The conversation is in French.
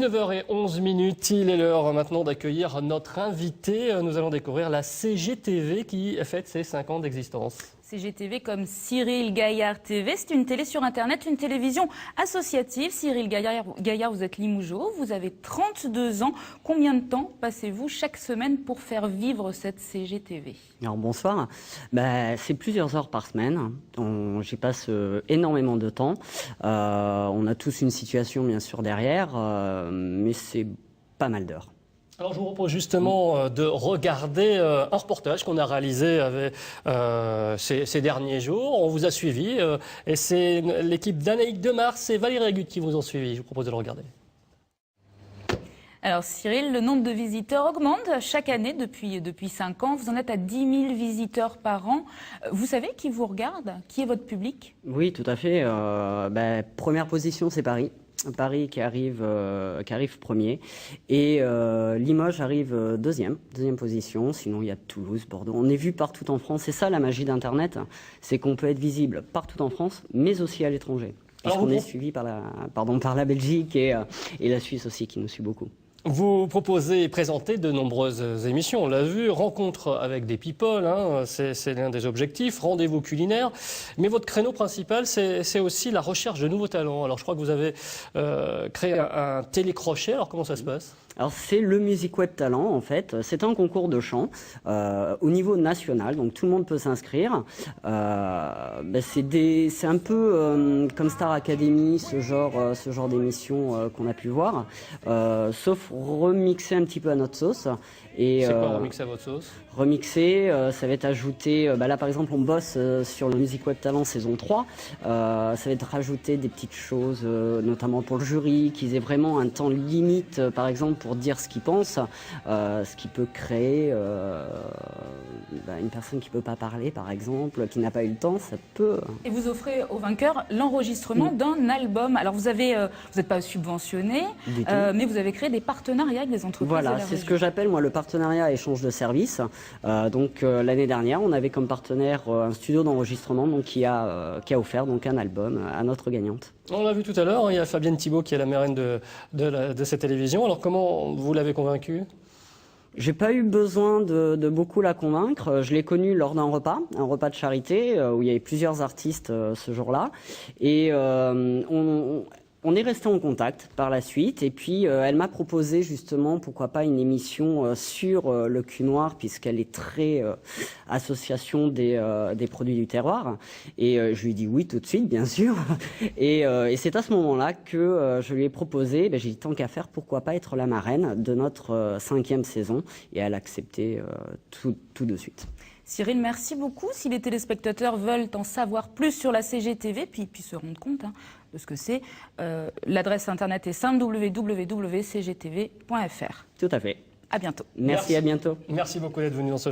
9h11, il est l'heure maintenant d'accueillir notre invité. Nous allons découvrir la CGTV qui fête ses 5 ans d'existence. CGTV comme Cyril Gaillard TV, c'est une télé sur Internet, une télévision associative. Cyril Gaillard, vous êtes Limougeot, vous avez 32 ans. Combien de temps passez-vous chaque semaine pour faire vivre cette CGTV? Alors bonsoir, c'est plusieurs heures par semaine, j'y passe énormément de temps. On a tous une situation bien sûr derrière, mais c'est pas mal d'heures. Alors je vous propose justement de regarder un reportage qu'on a réalisé ces derniers jours. On vous a suivi et c'est l'équipe d'Anaïque Demars et Valérie Agut qui vous ont suivi. Je vous propose de le regarder. Alors Cyril, le nombre de visiteurs augmente chaque année depuis 5 ans. Vous en êtes à 10 000 visiteurs par an. Vous savez qui vous regarde? Qui est votre public? Oui, tout à fait. Première position, c'est Paris. Paris qui arrive premier et Limoges arrive deuxième position. Sinon il y a Toulouse, Bordeaux. On est vu partout en France. C'est ça la magie d'Internet, c'est qu'on peut être visible partout en France, mais aussi à l'étranger. On est suivi par la Belgique et la Suisse aussi qui nous suit beaucoup. Vous proposez et présentez de nombreuses émissions, on l'a vu, rencontres avec des people, c'est l'un des objectifs, rendez-vous culinaires, mais votre créneau principal, c'est aussi la recherche de nouveaux talents. Alors je crois que vous avez créé un télécrochet, alors comment ça se passe ? Alors c'est le Music Web Talent en fait, c'est un concours de chant au niveau national, donc tout le monde peut s'inscrire. C'est un peu comme Star Academy, ce genre d'émission qu'on a pu voir, sauf remixé un petit peu à notre sauce. C'est quoi remixer à votre sauce? Remixer, ça va être ajouté, là par exemple on bosse sur le Music Web Talent saison 3, ça va être rajouter des petites choses, notamment pour le jury, qu'ils aient vraiment un temps limite par exemple pour dire ce qu'ils pensent, ce qui peut créer une personne qui ne peut pas parler par exemple, qui n'a pas eu le temps, ça peut... Et vous offrez aux vainqueurs l'enregistrement d'un album. Alors vous n'êtes pas subventionné, mais vous avez créé des partenariats avec des entreprises. Voilà, c'est ce que j'appelle moi le partenariat échange de services. L'année dernière, on avait comme partenaire un studio d'enregistrement qui a offert un album à notre gagnante. On l'a vu tout à l'heure, il y a Fabienne Thibault qui est la marraine de cette télévision. Alors comment vous l'avez convaincue? J'ai pas eu besoin de beaucoup la convaincre. Je l'ai connue lors d'un repas de charité où il y avait plusieurs artistes ce jour-là, et on est resté en contact par la suite, et puis elle m'a proposé justement, pourquoi pas, une émission sur le cul noir, puisqu'elle est très association des produits du terroir, et je lui ai dit oui tout de suite, bien sûr, et c'est à ce moment-là que je lui ai proposé, j'ai dit tant qu'à faire, pourquoi pas être la marraine de notre 5e saison, et elle a accepté tout de suite. Cyril, merci beaucoup. Si les téléspectateurs veulent en savoir plus sur la CGTV, puis se rendre compte de ce que c'est, l'adresse internet est simple, www.cgtv.fr. Tout à fait. À bientôt. Merci, à bientôt. Merci beaucoup d'être venu dans ce